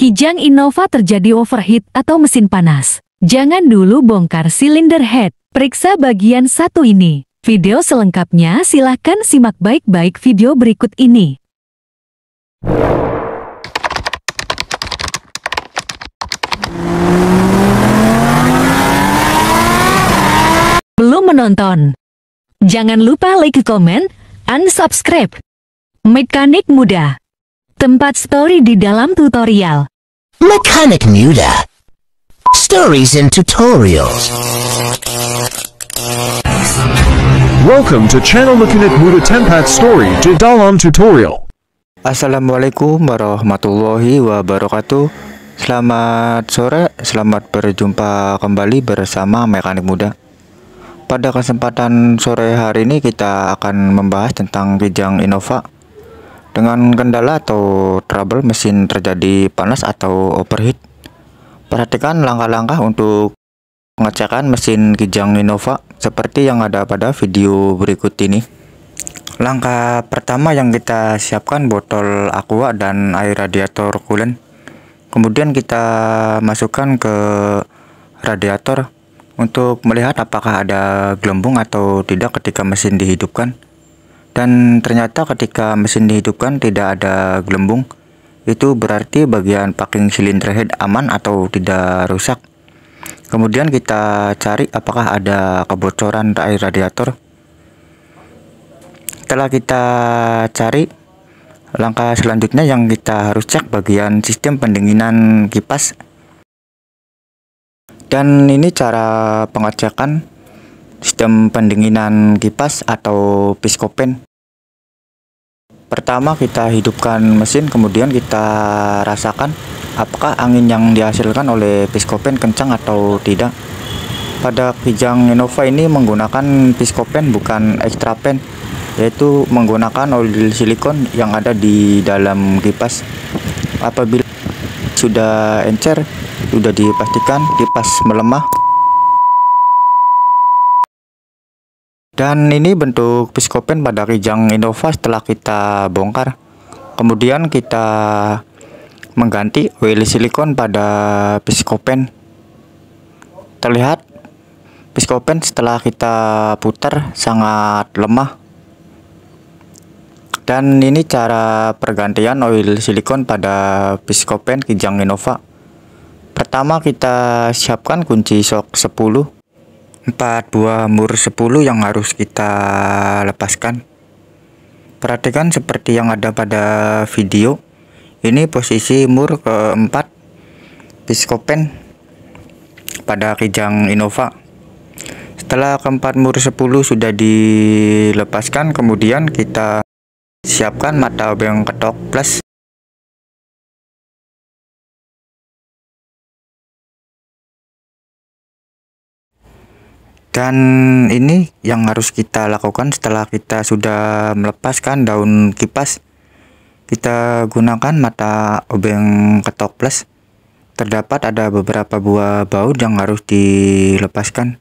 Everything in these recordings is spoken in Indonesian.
Kijang Innova terjadi overheat atau mesin panas. Jangan dulu bongkar silinder head. Periksa bagian satu ini. Video selengkapnya silahkan simak baik-baik video berikut ini. Belum menonton? Jangan lupa like, comment, and subscribe. Mekanik Muda. Tempat story di dalam tutorial. Mekanik Muda. Stories and tutorials. Welcome to channel Mekanik Muda Tempat Story di dalam tutorial. Assalamualaikum warahmatullahi wabarakatuh. Selamat sore, selamat berjumpa kembali bersama Mekanik Muda. Pada kesempatan sore hari ini kita akan membahas tentang Kijang Innova dengan kendala atau trouble mesin terjadi panas atau overheat. Perhatikan langkah-langkah untuk pengecekan mesin Kijang Innova seperti yang ada pada video berikut ini. Langkah pertama yang kita siapkan botol aqua dan air radiator coolant. Kemudian kita masukkan ke radiator untuk melihat apakah ada gelembung atau tidak ketika mesin dihidupkan. Dan ternyata ketika mesin dihidupkan tidak ada gelembung, itu berarti bagian packing silinder head aman atau tidak rusak. Kemudian kita cari apakah ada kebocoran air radiator. Setelah kita cari, langkah selanjutnya yang kita harus cek bagian sistem pendinginan kipas. Dan ini cara pengecekan sistem pendinginan kipas atau piskopen. Pertama kita hidupkan mesin, kemudian kita rasakan apakah angin yang dihasilkan oleh piskopen kencang atau tidak. Pada Kijang Innova ini menggunakan piskopen bukan extra fan, yaitu menggunakan oil silikon yang ada di dalam kipas. Apabila sudah encer, sudah dipastikan kipas melemah. Dan ini bentuk piskopen pada Kijang Innova setelah kita bongkar. Kemudian kita mengganti oil silikon pada piskopen. Terlihat piskopen setelah kita putar sangat lemah. Dan ini cara pergantian oil silikon pada piskopen Kijang Innova. Pertama kita siapkan kunci shock 10, 4 buah mur 10 yang harus kita lepaskan. Perhatikan seperti yang ada pada video. Ini posisi mur keempat piskopen pada Kijang Innova. Setelah keempat mur 10 sudah dilepaskan, kemudian kita siapkan mata obeng ketok plus. Dan ini yang harus kita lakukan setelah kita sudah melepaskan daun kipas. Kita gunakan mata obeng ketok plus. Terdapat ada beberapa buah baut yang harus dilepaskan.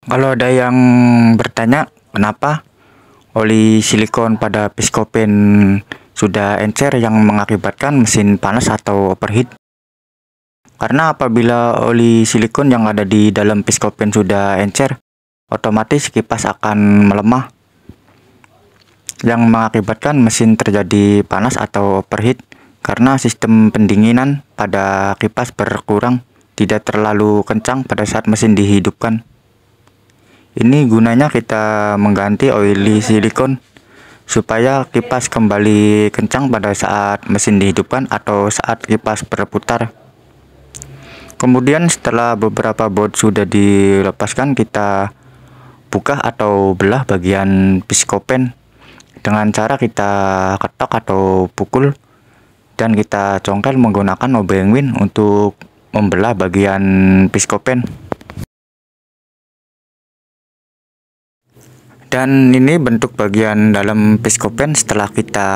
Kalau ada yang bertanya kenapa oli silikon pada piskopen sudah encer yang mengakibatkan mesin panas atau overheat. Karena apabila oli silikon yang ada di dalam piskopen sudah encer, otomatis kipas akan melemah, yang mengakibatkan mesin terjadi panas atau overheat karena sistem pendinginan pada kipas berkurang, tidak terlalu kencang pada saat mesin dihidupkan. Ini gunanya kita mengganti oil silikon supaya kipas kembali kencang pada saat mesin dihidupkan atau saat kipas berputar. Kemudian setelah beberapa baut sudah dilepaskan, kita buka atau belah bagian piskopen dengan cara kita ketok atau pukul, dan kita congkel menggunakan obeng win untuk membelah bagian piskopen. Dan ini bentuk bagian dalam piskopen setelah kita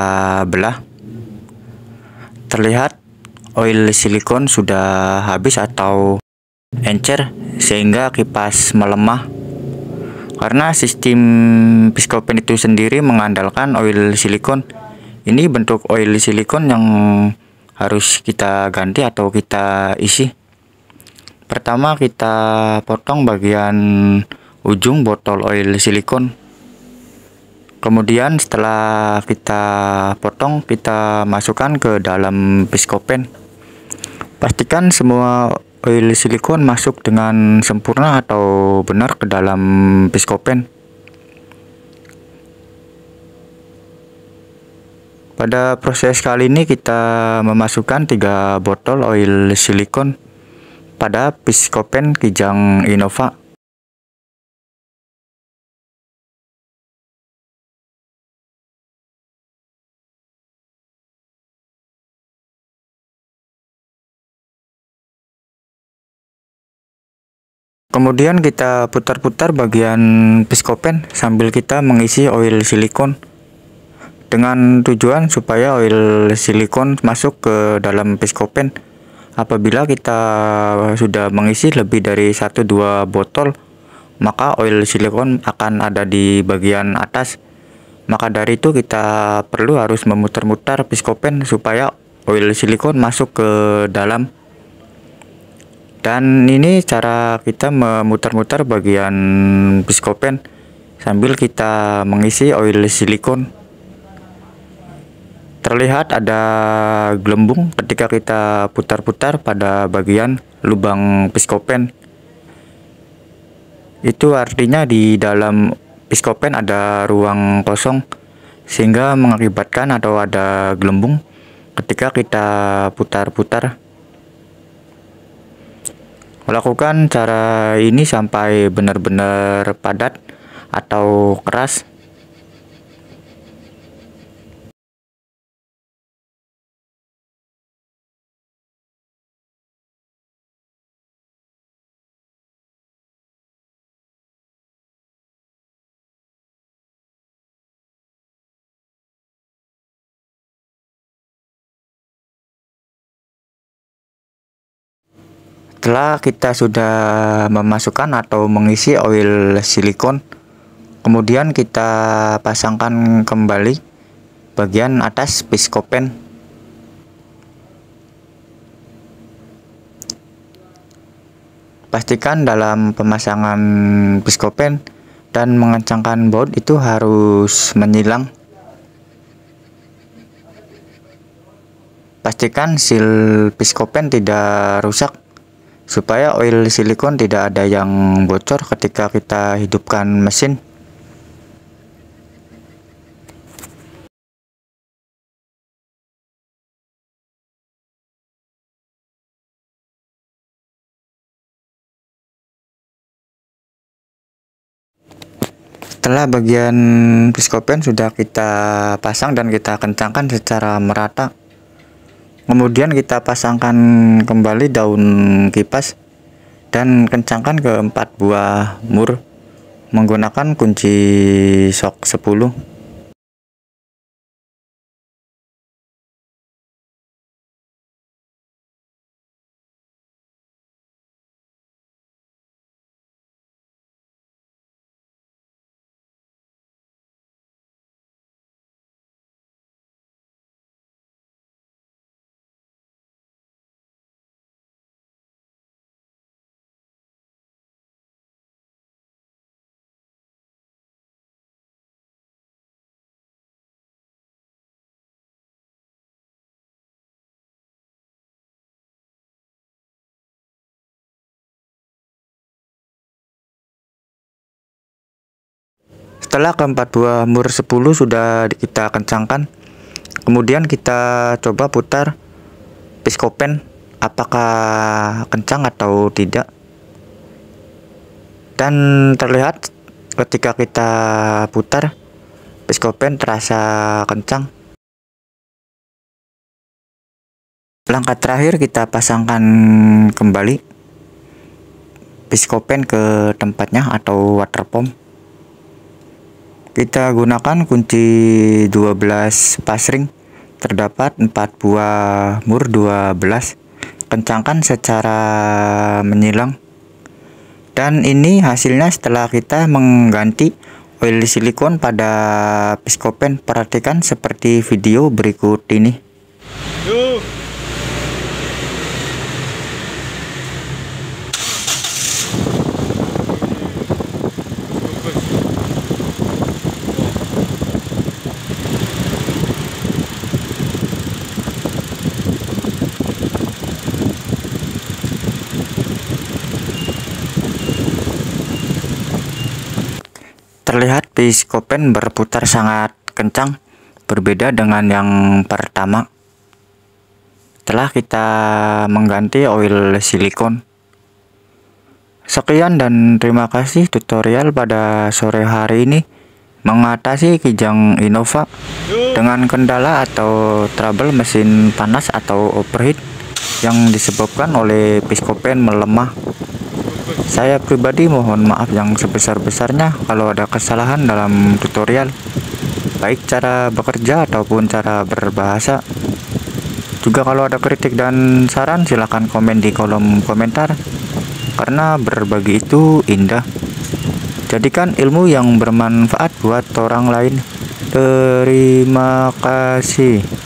belah. Terlihat oil silikon sudah habis atau encer sehingga kipas melemah. Karena sistem piskopen itu sendiri mengandalkan oil silikon. Ini bentuk oil silikon yang harus kita ganti atau kita isi. Pertama kita potong bagian ujung botol oil silikon. Kemudian setelah kita potong, kita masukkan ke dalam piskopen. Pastikan semua oil silikon masuk dengan sempurna atau benar ke dalam piskopen. Pada proses kali ini kita memasukkan 3 botol oil silikon pada piskopen Kijang Innova. Kemudian kita putar-putar bagian piskopen sambil kita mengisi oil silikon, dengan tujuan supaya oil silikon masuk ke dalam piskopen. Apabila kita sudah mengisi lebih dari 1-2 botol, maka oil silikon akan ada di bagian atas. Maka dari itu kita perlu harus memutar-mutar piskopen supaya oil silikon masuk ke dalam. Dan ini cara kita memutar-mutar bagian piskopen sambil kita mengisi oil silikon. Terlihat ada gelembung ketika kita putar-putar pada bagian lubang piskopen. Itu artinya di dalam piskopen ada ruang kosong, sehingga mengakibatkan atau ada gelembung ketika kita putar-putar. Lakukan cara ini sampai benar-benar padat atau keras. Setelah kita sudah memasukkan atau mengisi oil silikon, kemudian kita pasangkan kembali bagian atas piskopen. Pastikan dalam pemasangan piskopen dan mengencangkan baut itu harus menyilang. Pastikan seal piskopen tidak rusak, supaya oil silikon tidak ada yang bocor ketika kita hidupkan mesin. Setelah bagian piskopen sudah kita pasang dan kita kencangkan secara merata, kemudian kita pasangkan kembali daun kipas dan kencangkan ke 4 buah mur menggunakan kunci shock 10. Setelah keempat buah mur 10 sudah kita kencangkan, kemudian kita coba putar piskopen apakah kencang atau tidak. Dan terlihat ketika kita putar, piskopen terasa kencang. Langkah terakhir kita pasangkan kembali piskopen ke tempatnya atau water pump. Kita gunakan kunci 12 passring, terdapat 4 buah mur 12, kencangkan secara menyilang. Dan ini hasilnya setelah kita mengganti oil silikon pada piskopen. Perhatikan seperti video berikut ini. terlihat piskopen berputar sangat kencang, berbeda dengan yang pertama. Setelah kita mengganti oil silikon. Sekian dan terima kasih tutorial pada sore hari ini mengatasi Kijang Innova dengan kendala atau trouble mesin panas atau overheat yang disebabkan oleh piskopen melemah. Saya pribadi mohon maaf yang sebesar-besarnya kalau ada kesalahan dalam tutorial, baik cara bekerja ataupun cara berbahasa. Juga kalau ada kritik dan saran silahkan komen di kolom komentar, karena berbagi itu indah. Jadikan ilmu yang bermanfaat buat orang lain. Terima kasih.